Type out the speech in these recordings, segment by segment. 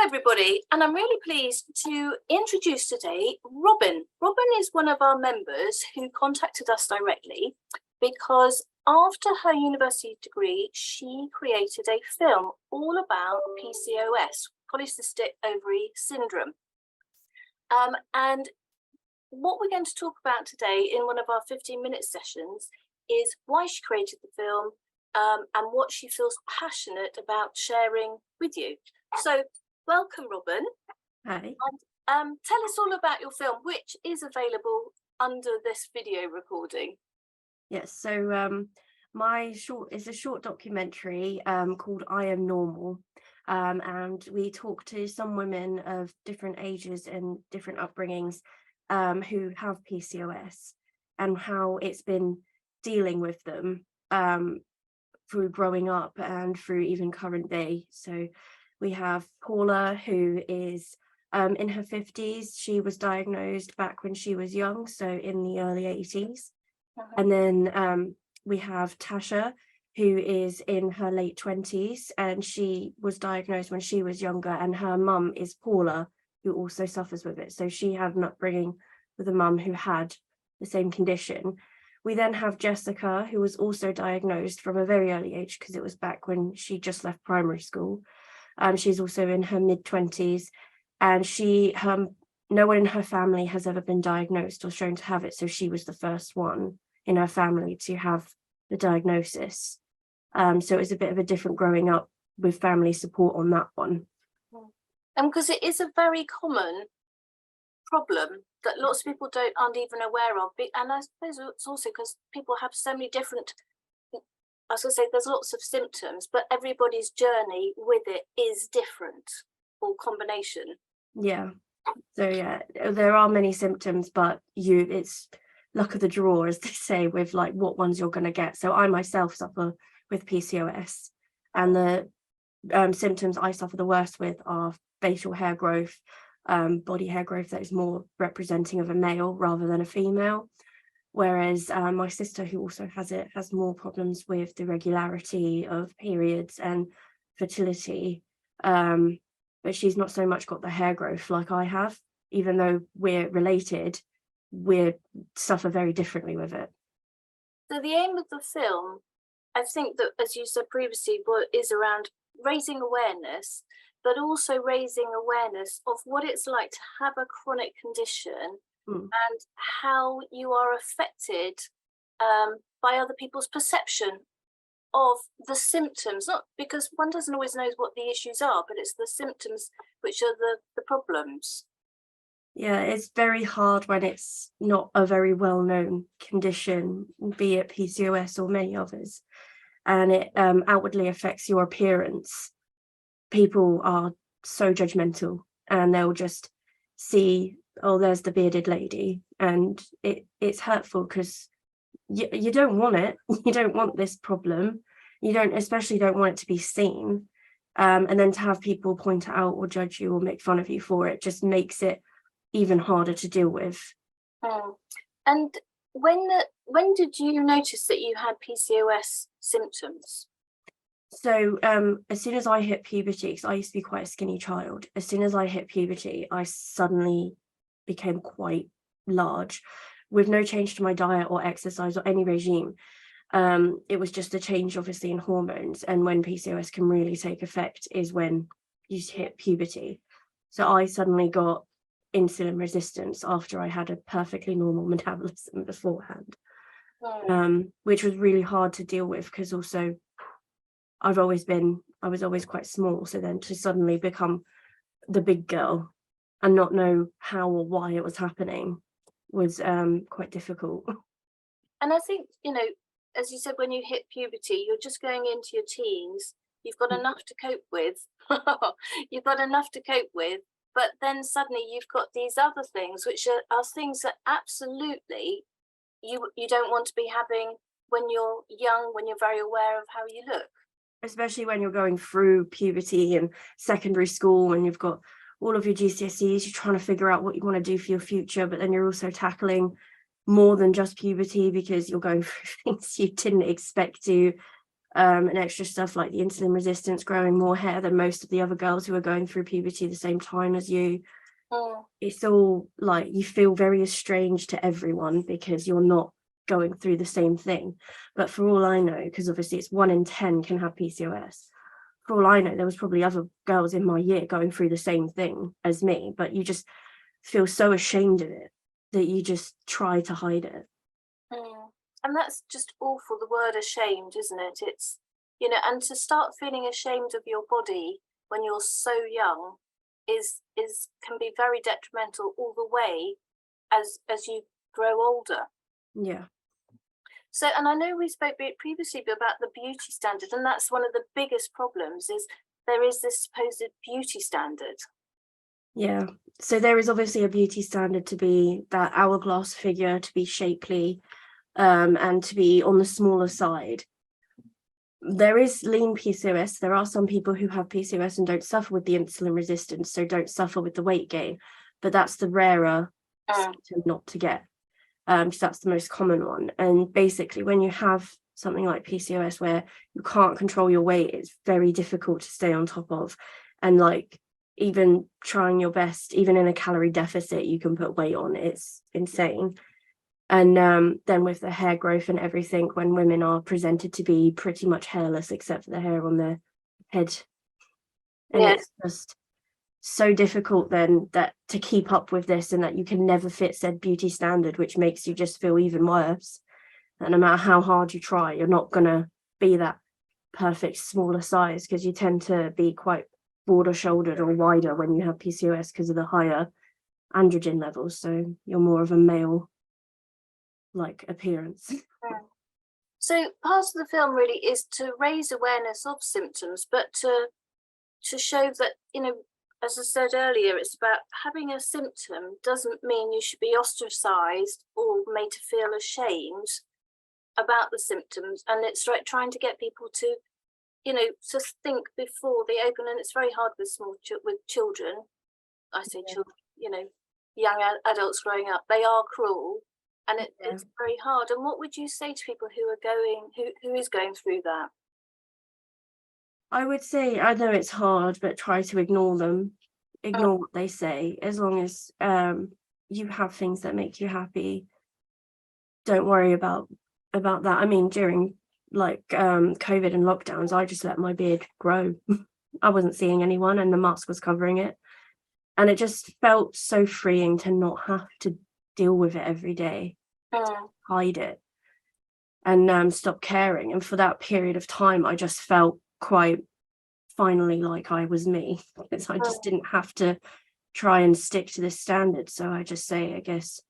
everybody, and I'm really pleased to introduce today Robyn. Robyn is one of our members who contacted us directly because after her university degree, she created a film all about PCOS, Polycystic Ovary Syndrome. And what we're going to talk about today in one of our 15-minute sessions is why she created the film and what she feels passionate about sharing with you. So welcome, Robyn. Hi. And tell us all about your film, which is available under this video recording. Yes, so it's a short documentary called I Am Normal. And we talk to some women of different ages and different upbringings who have PCOS and how it's been dealing with them through growing up and through even current day. So we have Paula, who is in her 50s. She was diagnosed back when she was young, so in the early 80s. And then we have Tasha, who is in her late 20s, and she was diagnosed when she was younger, and her mum is Paula, who also suffers with it. So she had an upbringing with a mum who had the same condition. We then have Jessica, who was also diagnosed from a very early age because it was back when she just left primary school. She's also in her mid-20s, and no one in her family has ever been diagnosed or shown to have it. So she was the first one in her family to have the diagnosis. So it's a bit of a different growing up with family support on that one. And because it is a very common problem that lots of people aren't even aware of. And I suppose it's also because people have so many different, I was going to say there's lots of symptoms, but everybody's journey with it is different or combination. Yeah. So yeah, there are many symptoms, but it's luck of the draw, as they say, with like what ones you're going to get. So I myself suffer with PCOS, and the symptoms I suffer the worst with are facial hair growth, body hair growth that is more representing of a male rather than a female. Whereas my sister, who also has it, has more problems with the regularity of periods and fertility. But she's not so much got the hair growth like I have. Even though we're related, we suffer very differently with it. So the aim of the film, I think that, as you said previously, is around raising awareness, but also raising awareness of what it's like to have a chronic condition and how you are affected by other people's perception of the symptoms, not because one doesn't always know what the issues are, but it's the symptoms which are the problems. Yeah, it's very hard when it's not a very well-known condition, be it PCOS or many others, and it outwardly affects your appearance. People are so judgmental, and they'll just see, oh, there's the bearded lady, and it's hurtful because you don't want it. You don't want this problem. You especially don't want it to be seen. And then to have people point it out or judge you or make fun of you for it just makes it even harder to deal with. And when did you notice that you had PCOS symptoms? So as soon as I hit puberty, because I used to be quite a skinny child, as soon as I hit puberty, I suddenly became quite large with no change to my diet or exercise or any regime. It was just a change, obviously, in hormones. And when PCOS can really take effect is when you hit puberty. So I suddenly got insulin resistance after I had a perfectly normal metabolism beforehand, which was really hard to deal with because also I was always quite small. So then to suddenly become the big girl and not know how or why it was happening was quite difficult. And I think, as you said, when you hit puberty, you're just going into your teens. You've got enough to cope with. You've got enough to cope with. But then suddenly you've got these other things, which are things that absolutely you don't want to be having when you're young, when you're very aware of how you look. Especially when you're going through puberty and secondary school and you've got all of your GCSEs, you're trying to figure out what you want to do for your future, but then you're also tackling more than just puberty because you're going through things you didn't expect to and extra stuff like the insulin resistance, growing more hair than most of the other girls who are going through puberty the same time as you. It's all like you feel very estranged to everyone because you're not going through the same thing. But for all I know, because obviously it's 1 in 10 can have PCOS, for all I know, there was probably other girls in my year going through the same thing as me, but you just feel so ashamed of it that you just try to hide it. And that's just awful, the word ashamed, isn't it? It's, you know, and to start feeling ashamed of your body when you're so young is can be very detrimental all the way as you grow older. Yeah. So, and I know we spoke previously about the beauty standard, and that's one of the biggest problems, is there is this supposed beauty standard. Yeah. So there is obviously a beauty standard to be that hourglass figure, to be shapely, and to be on the smaller side. There is lean PCOS. There are some people who have PCOS and don't suffer with the insulin resistance, so don't suffer with the weight gain, but that's the rarer symptom not to get, because that's the most common one. And basically when you have something like PCOS where you can't control your weight, it's very difficult to stay on top of. And like even trying your best, even in a calorie deficit, you can put weight on. It's insane. And then with the hair growth and everything, when women are presented to be pretty much hairless except for the hair on their head, and it's just so difficult then that to keep up with this, and that you can never fit said beauty standard, which makes you just feel even worse. And no matter how hard you try, you're not gonna be that perfect smaller size, because you tend to be quite broader shouldered or wider when you have PCOS because of the higher androgen levels, so you're more of a male like appearance. So part of the film really is to raise awareness of symptoms, but to show that, you know, as I said earlier, it's about having a symptom doesn't mean you should be ostracized or made to feel ashamed about the symptoms. And it's like trying to get people to, you know, to think before they open. And it's very hard with with children. I say children, you know, young adults growing up. They are cruel, and it's very hard. And what would you say to people who are who is going through that? I would say, I know it's hard, but try to ignore them, ignore what they say. As long as you have things that make you happy, don't worry about that. I mean, during like COVID and lockdowns, I just let my beard grow. I wasn't seeing anyone and the mask was covering it, and it just felt so freeing to not have to deal with it every day, hide it, and stop caring. And for that period of time, I just felt quite finally like I was me, because I just didn't have to try and stick to this standard. So I just say, I guess,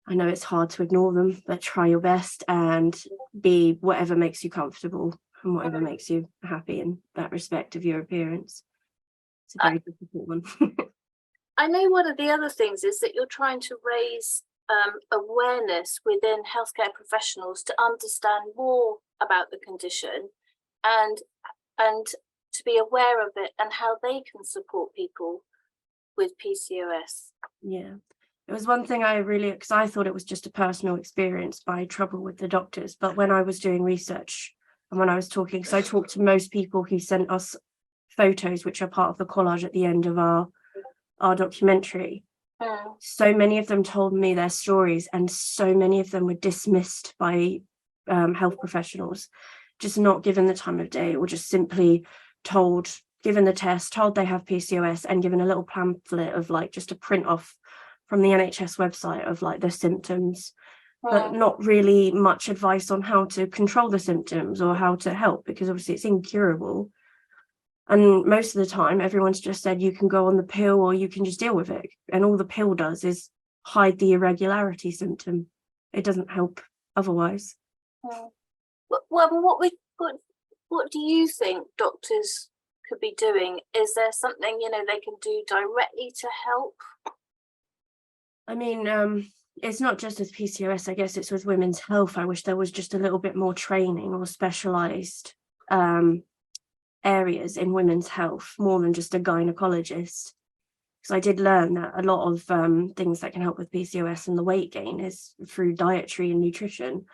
I know it's hard to ignore them, but try your best and be whatever makes you comfortable and whatever makes you happy in that respect of your appearance. It's a very difficult one. I know one of the other things is that you're trying to raise awareness within healthcare professionals to understand more about the condition and to be aware of it and how they can support people with PCOS. Yeah, it was one thing I really, because I thought it was just a personal experience by trouble with the doctors, but when I was doing research and when I was talking, because I talked to most people who sent us photos, which are part of the collage at the end of our documentary, so many of them told me their stories, and so many of them were dismissed by health professionals, just not given the time of day, or just simply told, given the test, told they have PCOS, and given a little pamphlet of like just a print off from the NHS website of like the symptoms, but not really much advice on how to control the symptoms or how to help, because obviously it's incurable. And most of the time, everyone's just said you can go on the pill or you can just deal with it. And all the pill does is hide the irregularity symptom. It doesn't help otherwise. Well, what do you think doctors could be doing? Is there something, you know, they can do directly to help? I mean, it's not just with PCOS, I guess it's with women's health. I wish there was just a little bit more training or specialised areas in women's health, more than just a gynecologist. Because I did learn that a lot of things that can help with PCOS and the weight gain is through dietary and nutrition.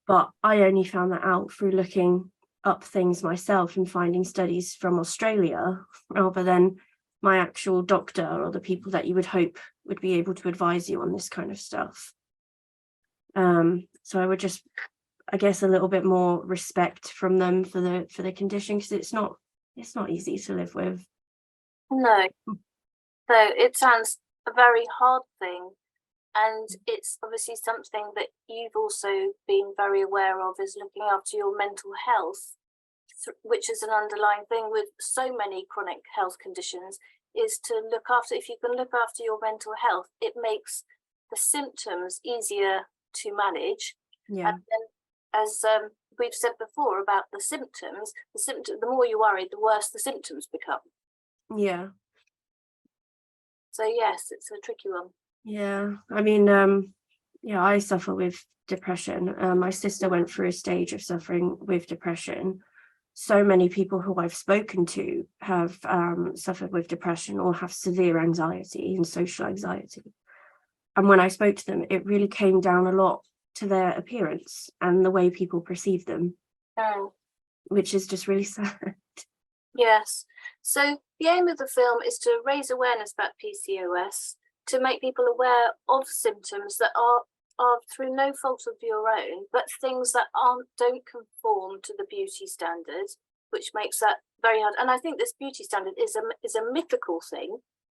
But I only found that out through looking up things myself and finding studies from Australia rather than my actual doctor or the people that you would hope would be able to advise you on this kind of stuff. So I would just, I guess, a little bit more respect from them for the condition, because it's not easy to live with. No, so it sounds a very hard thing, and it's obviously something that you've also been very aware of, is looking after your mental health, which is an underlying thing with so many chronic health conditions, is to look after, if you can look after your mental health, it makes the symptoms easier to manage. Yeah. And then, as we've said before about the symptoms, the more you worry, the worse the symptoms become. Yeah. So yes, it's a tricky one. Yeah, I mean, yeah, I suffer with depression. My sister went through a stage of suffering with depression. So many people who I've spoken to have suffered with depression or have severe anxiety and social anxiety. And when I spoke to them, it really came down a lot to their appearance and the way people perceive them, which is just really sad. Yes. So the aim of the film is to raise awareness about PCOS, to make people aware of symptoms that are through no fault of your own, but things that don't conform to the beauty standard, which makes that very hard. And I think this beauty standard is a mythical thing,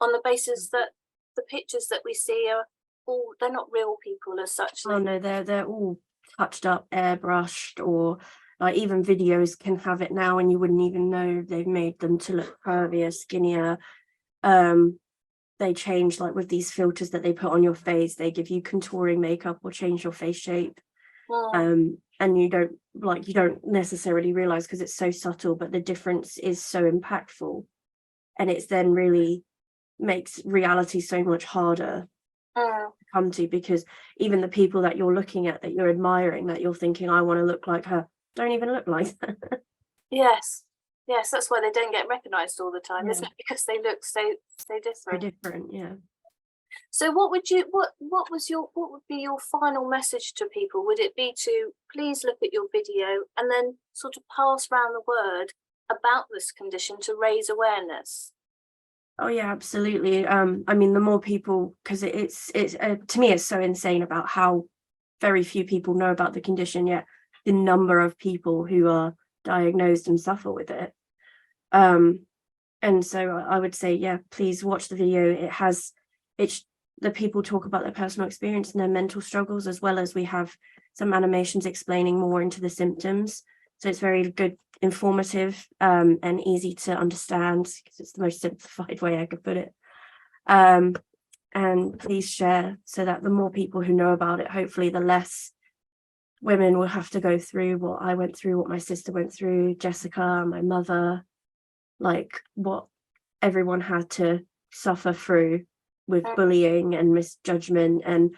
on the basis that the pictures that we see are all, they're not real people as such. Oh no, they're all touched up, airbrushed, or like even videos can have it now and you wouldn't even know they've made them to look curvier, skinnier. They change, like with these filters that they put on your face, they give you contouring makeup or change your face shape. And you don't necessarily realize, because it's so subtle, but the difference is so impactful, and it's then really makes reality so much harder to come to, because even the people that you're looking at, that you're admiring, that you're thinking, I want to look like her, don't even look like that. Yes, that's why they don't get recognized all the time, isn't it? Because they look so different. So different, yeah. So what would be your final message to people? Would it be to please look at your video and then sort of pass around the word about this condition to raise awareness? Oh yeah, absolutely. I mean, the more people, because it's to me, it's so insane about how very few people know about the condition, yet the number of people who are diagnosed and suffer with it. And so I would say, yeah, please watch the video. The people talk about their personal experience and their mental struggles, as well as we have some animations explaining more into the symptoms. So it's very good, informative, and easy to understand, because it's the most simplified way I could put it. And please share, so that the more people who know about it, hopefully the less women will have to go through what I went through, what my sister went through, Jessica, my mother, like what everyone had to suffer through with bullying and misjudgment and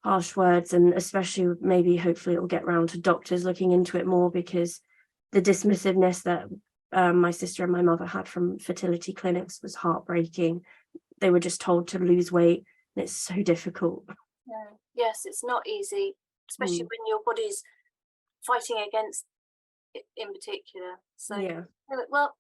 harsh words. And especially maybe hopefully it will get round to doctors looking into it more, because the dismissiveness that my sister and my mother had from fertility clinics was heartbreaking. They were just told to lose weight, and it's so difficult. Yes, it's not easy, especially when your body's fighting against it in particular. So yeah, well,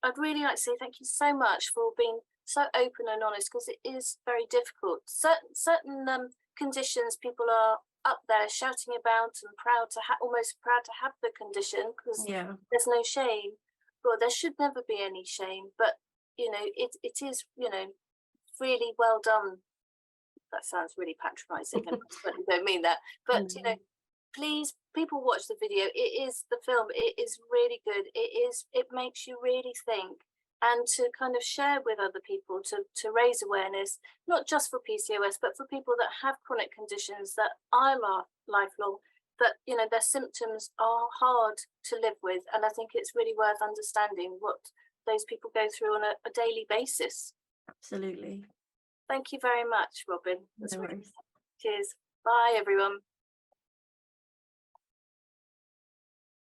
I'd really like to say thank you so much for being so open and honest, because it is very difficult. Certain conditions people are up there shouting about and proud to almost proud to have the condition, because there's no shame. Well, there should never be any shame, but it is really well done. That sounds really patronizing, and I certainly don't mean that, but please, people, watch the video. The film is really good. It makes you really think, and to kind of share with other people, to raise awareness, not just for PCOS, but for people that have chronic conditions that are lifelong, that their symptoms are hard to live with. And I think it's really worth understanding what those people go through on a daily basis. Absolutely. Thank you very much, Robyn. No worries. Cheers. Bye, everyone.